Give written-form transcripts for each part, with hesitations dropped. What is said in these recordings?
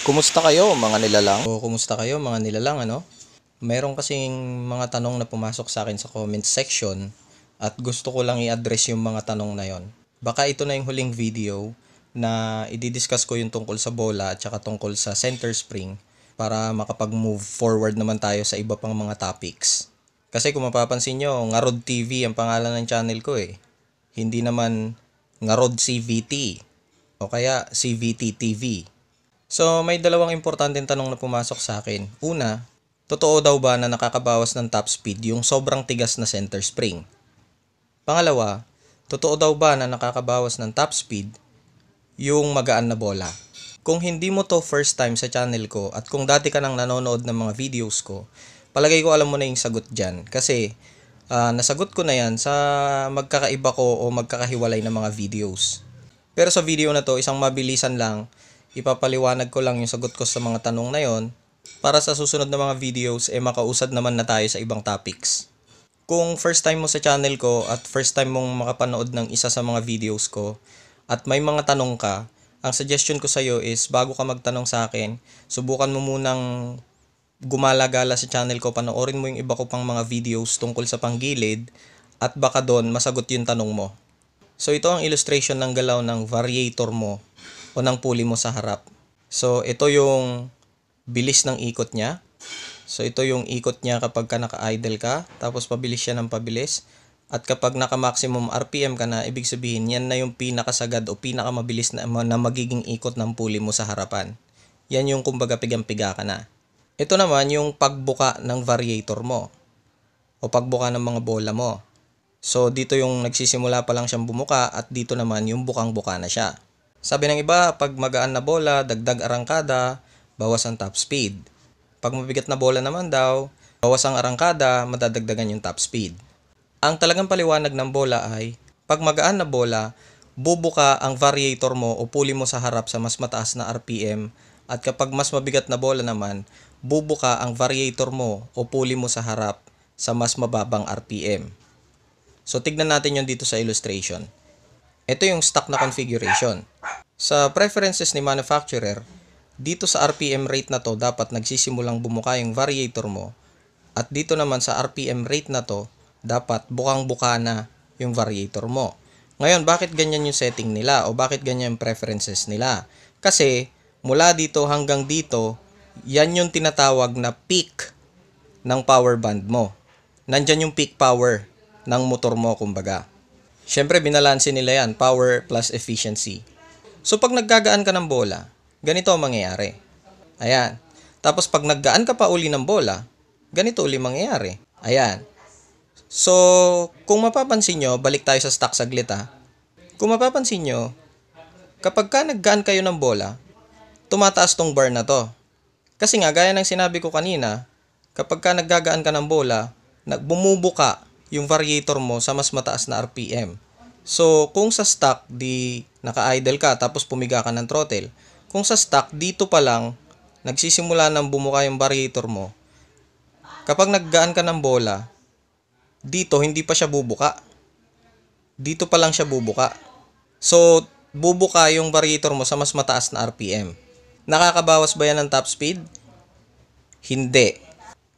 Kumusta kayo mga nilalang? O kumusta kayo mga nilalang ano? Meron kasing mga tanong na pumasok sa akin sa comment section at gusto ko lang i-address yung mga tanong na yon. Baka ito na yung huling video na i-discuss ko yung tungkol sa bola at saka tungkol sa center spring para makapag-move forward naman tayo sa iba pang mga topics. Kasi kung mapapansin nyo, Ngarod TV ang pangalan ng channel ko eh. Hindi naman Ngarod CVT o kaya CVT TV. So, may dalawang importanteng tanong na pumasok sa akin. Una, totoo daw ba na nakakabawas ng top speed yung sobrang tigas na center spring? Pangalawa, totoo daw ba na nakakabawas ng top speed yung magaan na bola? Kung hindi mo to first time sa channel ko at kung dati ka nang nanonood ng mga videos ko, palagay ko alam mo na yung sagot dyan. Kasi nasagot ko na yan sa magkakaiba ko o magkakahiwalay na mga videos. Pero sa video na to, isang mabilisan lang, ipapaliwanag ko lang yung sagot ko sa mga tanong na yon para sa susunod na mga videos makausad naman na tayo sa ibang topics. Kung first time mo sa channel ko at first time mong makapanood ng isa sa mga videos ko at may mga tanong ka, ang suggestion ko sa iyo is bago ka magtanong sa akin, subukan mo munang gumala-gala sa channel ko, panoorin mo yung iba ko pang mga videos tungkol sa panggilid at baka doon masagot yung tanong mo. So ito ang illustration ng galaw ng variator mo o ng pulley mo sa harap. So ito yung bilis ng ikot niya. So ito yung ikot niya kapag ka naka-idle ka, tapos pabilis siya ng pabilis. At kapag naka-maximum RPM ka na, ibig sabihin yan na yung pinakasagad o pinakamabilis na magiging ikot ng pulley mo sa harapan. Yan yung kumbaga pigang-piga ka na. Ito naman yung pagbuka ng variator mo o pagbuka ng mga bola mo. So dito yung nagsisimula pa lang siyang bumuka at dito naman yung bukang-buka na siya. Sabi ng iba, pag magaan na bola, dagdag arangkada, bawas ang top speed. Pag mabigat na bola naman daw, bawas ang arangkada, madadagdagan yung top speed. Ang talagang paliwanag ng bola ay, pag magaan na bola, bubuka ang variator mo o pulley mo sa harap sa mas mataas na RPM at kapag mas mabigat na bola naman, bubuka ang variator mo o pulley mo sa harap sa mas mababang RPM. So tignan natin yon dito sa illustration. Ito yung stock na configuration. Sa preferences ni manufacturer, dito sa RPM rate na to dapat nagsisimulang bumuka yung variator mo at dito naman sa RPM rate na to dapat bukang-buka na yung variator mo. Ngayon, bakit ganyan yung setting nila o bakit ganyan yung preferences nila? Kasi mula dito hanggang dito, yan yung tinatawag na peak ng power band mo. Nandyan yung peak power ng motor mo kumbaga. Siyempre, binalanse nila yan, power plus efficiency. So, pag naggagaan ka ng bola, ganito ang mangyayari. Ayan. Tapos, pag naggaan ka pa uli ng bola, ganito uli mangyayari. Ayan. So, kung mapapansin nyo, balik tayo sa stock saglit ha. Kung mapapansin nyo, kapag ka naggaan kayo ng bola, tumataas tong bar na to. Kasi nga, gaya ng sinabi ko kanina, kapag ka naggagaan ka ng bola, bumubuka yung variator mo sa mas mataas na RPM. So, kung sa stock, di naka-idle ka tapos pumiga ka ng throttle. Kung sa stock, dito pa lang, nagsisimula nang bumuka yung variator mo. Kapag naggaan ka ng bola, dito hindi pa siya bubuka. Dito pa lang siya bubuka. So, bubuka yung variator mo sa mas mataas na RPM. Nakakabawas ba yan ng top speed? Hindi.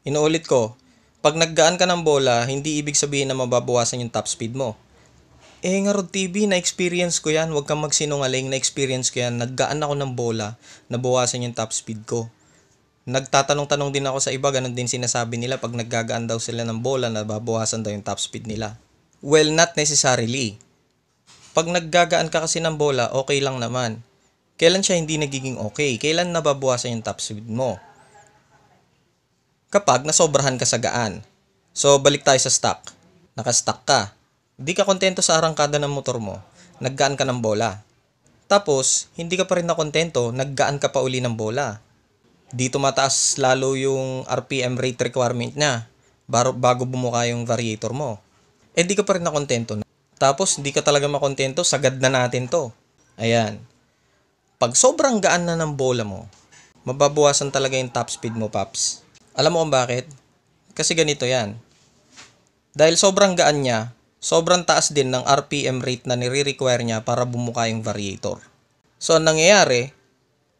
Inuulit ko, pag naggaan ka ng bola, hindi ibig sabihin na mababawasan yung top speed mo. Ngarod TV, na-experience ko yan. Huwag kang magsinungaling, na-experience ko yan. Naggaan ako ng bola, nabawasan yung top speed ko. Nagtatanong-tanong din ako sa iba, ganun din sinasabi nila pag naggagaan daw sila ng bola, nababawasan daw yung top speed nila. Well, not necessarily. Pag naggagaan ka kasi ng bola, okay lang naman. Kailan siya hindi nagiging okay? Kailan nababawasan yung top speed mo? Kapag nasobrahan ka sa gaan. So, balik tayo sa stock. Naka-stock ka. Di ka kontento sa arangkada ng motor mo. Naggaan ka ng bola. Tapos, hindi ka pa rin nakontento, naggaan ka pa uli ng bola. Dito mataas lalo yung RPM rate requirement niya bago bumuka yung variator mo. Di ka pa rin nakontento. Tapos, hindi ka talaga makontento, sagad na natin to. Ayan. Pag sobrang gaan na ng bola mo, mababawasan talaga yung top speed mo, paps. Alam mo kung bakit? Kasi ganito yan. Dahil sobrang gaan niya, sobrang taas din ng RPM rate na nire-require niya para bumuka yung variator. So, ang nangyayari,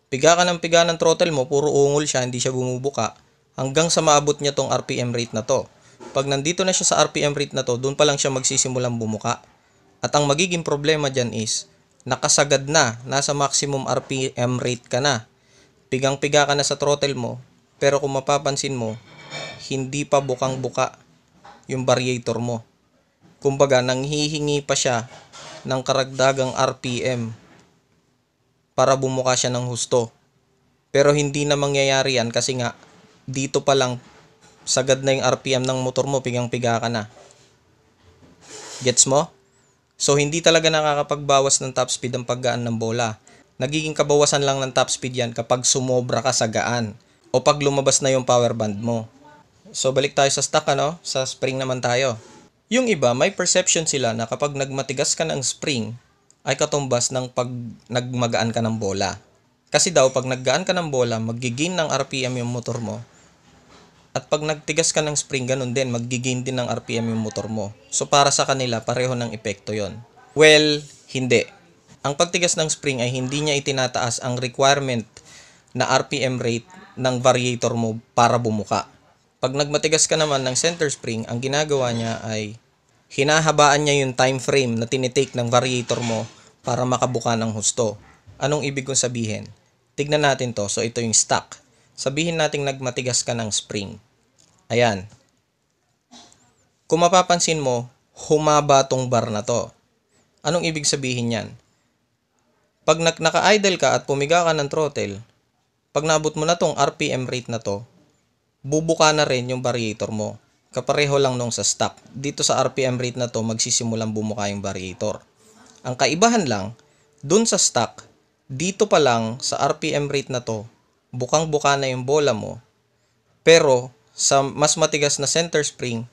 Piga ka ng piga ng throttle mo, puro ungol siya, hindi siya bumubuka, hanggang sa maabot niya tong RPM rate na to. Pag nandito na siya sa RPM rate na to, doon pa lang siya magsisimulang bumuka. At ang magiging problema dyan is, nakasagad na, nasa maximum RPM rate ka na. Pigang-piga ka na sa throttle mo, pero kung mapapansin mo, hindi pa bukang-buka yung variator mo. Kumbaga, nanghihingi pa siya ng karagdagang RPM para bumuka siya ng husto. Pero hindi na mangyayari yan kasi nga, dito pa lang, sagad na yung RPM ng motor mo, pigang-piga ka na. Gets mo? So, hindi talaga nakakapagbawas ng top speed ang paggaan ng bola. Nagiging kabawasan lang ng top speed yan kapag sumobra ka sa gaan o pag lumabas na yung power band mo. So, balik tayo sa stock, sa spring naman tayo. Yung iba, may perception sila na kapag nagmatigas ka ng spring, ay katumbas ng pag nagmagaan ka ng bola. Kasi daw, pag naggaan ka ng bola, magigain ng RPM yung motor mo. At pag nagtigas ka ng spring, ganun din, magigain din ng RPM yung motor mo. So, para sa kanila, pareho ng epekto yon. Well, hindi. Ang pagtigas ng spring ay hindi niya itinataas ang requirement na RPM rate ng variator mo para bumuka. Pag nagmatigas ka naman ng center spring, ang ginagawa niya ay hinahabaan niya yung time frame na tinitake ng variator mo para makabuka ng husto. Anong ibig kong sabihin? Tignan natin to. So, ito yung stock. Sabihin natin nagmatigas ka ng spring. Ayan. Kung mapapansin mo, humaba tong bar na to. Anong ibig sabihin yan? Pag naka-idle ka at pumiga ka ng throttle, pag naabot mo na tong RPM rate na to, bubuka na rin yung variator mo. Kapareho lang nung sa stock. Dito sa RPM rate na to, magsisimulang bumuka yung variator. Ang kaibahan lang, dun sa stock, dito pa lang sa RPM rate na to, bukang-buka na yung bola mo. Pero, sa mas matigas na center spring,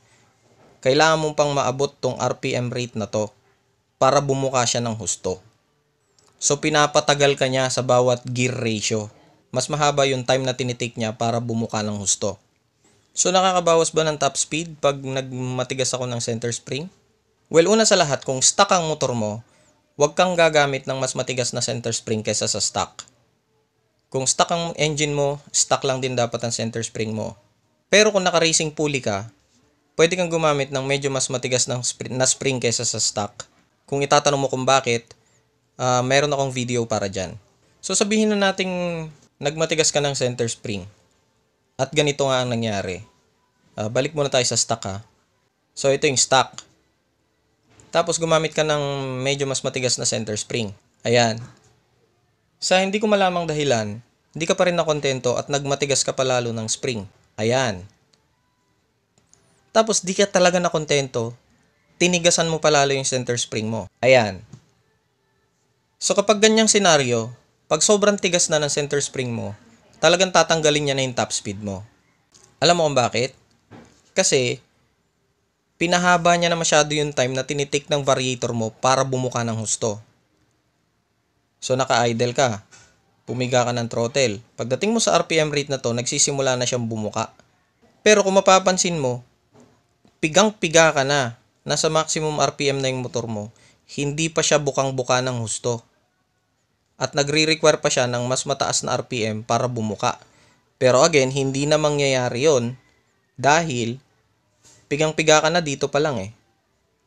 kailangan mong pang maabot tong RPM rate na to para bumuka siya ng husto. So, pinapatagal ka niya sa bawat gear ratio. Mas mahaba yung time na tinitake niya para bumuka ng husto. So, nakakabawas ba ng top speed pag nagmatigas ako ng center spring? Well, una sa lahat, kung stock ang motor mo, huwag kang gagamit ng mas matigas na center spring kaysa sa stock. Kung stock ang engine mo, stock lang din dapat ang center spring mo. Pero kung naka-racing pulley ka, pwede kang gumamit ng medyo mas matigas na spring kaysa sa stock. Kung itatanong mo kung bakit, meron akong video para dyan. So sabihin na nating nagmatigas ka ng center spring. At ganito nga ang nangyari. Balik muna tayo sa stock ha. So ito yung stock. Tapos gumamit ka ng medyo mas matigas na center spring. Ayan. Sa hindi ko malamang dahilan, hindi ka pa rin nakontento at nagmatigas ka pa lalo ng spring. Ayan. Tapos di ka talaga nakontento, tinigasan mo palalo yung center spring mo. Ayan. So kapag ganyang senaryo, pag sobrang tigas na ng center spring mo, talagang tatanggalin niya na yung top speed mo. Alam mo kung bakit? Kasi, pinahaba niya na masyado yung time na tinitake ng variator mo para bumuka ng husto. So naka-idle ka. Pumiga ka ng throttle. Pagdating mo sa RPM rate na to, nagsisimula na siyang bumuka. Pero kung mapapansin mo, pigang-piga ka na. Nasa maximum RPM na yung motor mo. Hindi pa siya bukang-buka ng husto. At nagre-require pa siya ng mas mataas na RPM para bumuka. Pero again, hindi na mangyayari yon dahil pigang-piga ka na dito pa lang eh.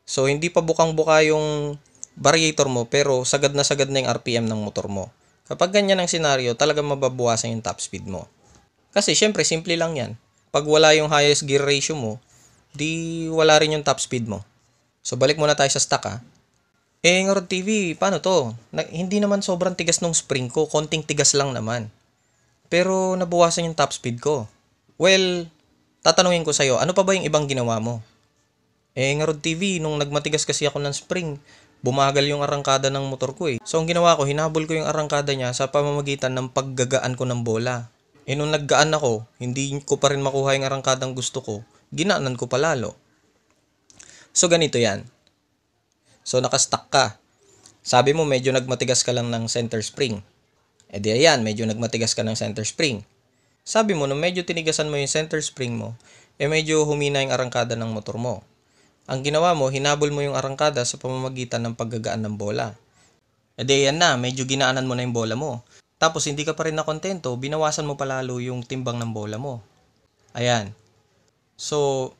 So, hindi pa bukang-buka yung variator mo pero sagad na yung RPM ng motor mo. Kapag ganyan ang senaryo, talagang mababawasan yung top speed mo. Kasi syempre, simple lang yan. Pag wala yung highest gear ratio mo, di wala rin yung top speed mo. So, balik muna tayo sa stock ha. Ngorod TV, paano to? Hindi naman sobrang tigas nung spring ko, konting tigas lang naman. Pero nabawasan yung top speed ko. Well, tatanungin ko sa'yo, ano pa ba yung ibang ginawa mo? Ngorod TV, nung nagmatigas kasi ako ng spring, bumagal yung arangkada ng motor ko eh. So, ang ginawa ko, hinabol ko yung arangkada niya sa pamamagitan ng paggagaan ko ng bola. Nung naggaan ako, hindi ko pa rin makuha yung arangkadang gusto ko, ginaanan ko palalo. So, ganito yan. So, nakastock ka. Sabi mo, medyo nagmatigas ka lang ng center spring. Di ayan, medyo nagmatigas ka ng center spring. Sabi mo, nung medyo tinigasan mo yung center spring mo, medyo humina yung arangkada ng motor mo. Ang ginawa mo, hinabol mo yung arangkada sa pamamagitan ng paggagaan ng bola. Di yan na, medyo ginaanan mo na yung bola mo. Tapos hindi ka pa rin nakontento, binawasan mo palalo yung timbang ng bola mo. Ayan. So,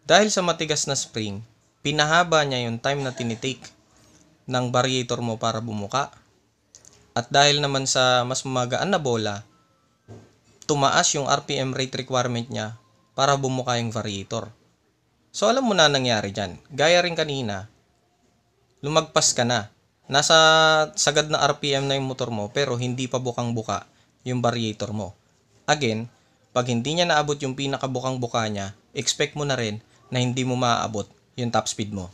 dahil sa matigas na spring, pinahaba niya yung time na tinitake ng variator mo para bumuka. At dahil naman sa mas magaan na bola, tumaas yung RPM rate requirement niya para bumuka yung variator. So alam mo na nangyari dyan. Gaya rin kanina, lumagpas ka na. Nasa sagad na RPM na yung motor mo pero hindi pa bukang-buka yung variator mo. Again, pag hindi niya naabot yung pinakabukang-buka niya, expect mo na rin na hindi mo maaabot yung top speed mo.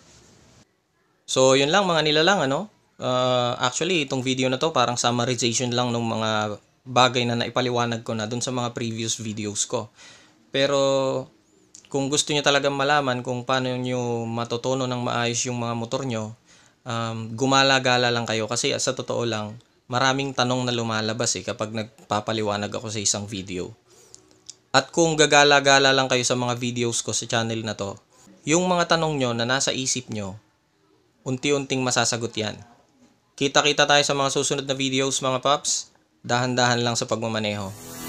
So yun lang mga nilalang ano. Actually, itong video na to parang summarization lang ng mga bagay na naipaliwanag ko na dun sa mga previous videos ko. Pero kung gusto niyo talagang malaman kung paano niyo matutuno ng maayos yung mga motor nyo, gumala-gala lang kayo kasi sa totoo lang, maraming tanong na lumalabas kapag nagpapaliwanag ako sa isang video. At kung gagala-gala lang kayo sa mga videos ko sa channel na to, yung mga tanong nyo na nasa isip nyo, unti-unting masasagot yan. Kita-kita tayo sa mga susunod na videos mga paps. Dahan-dahan lang sa pagmamaneho.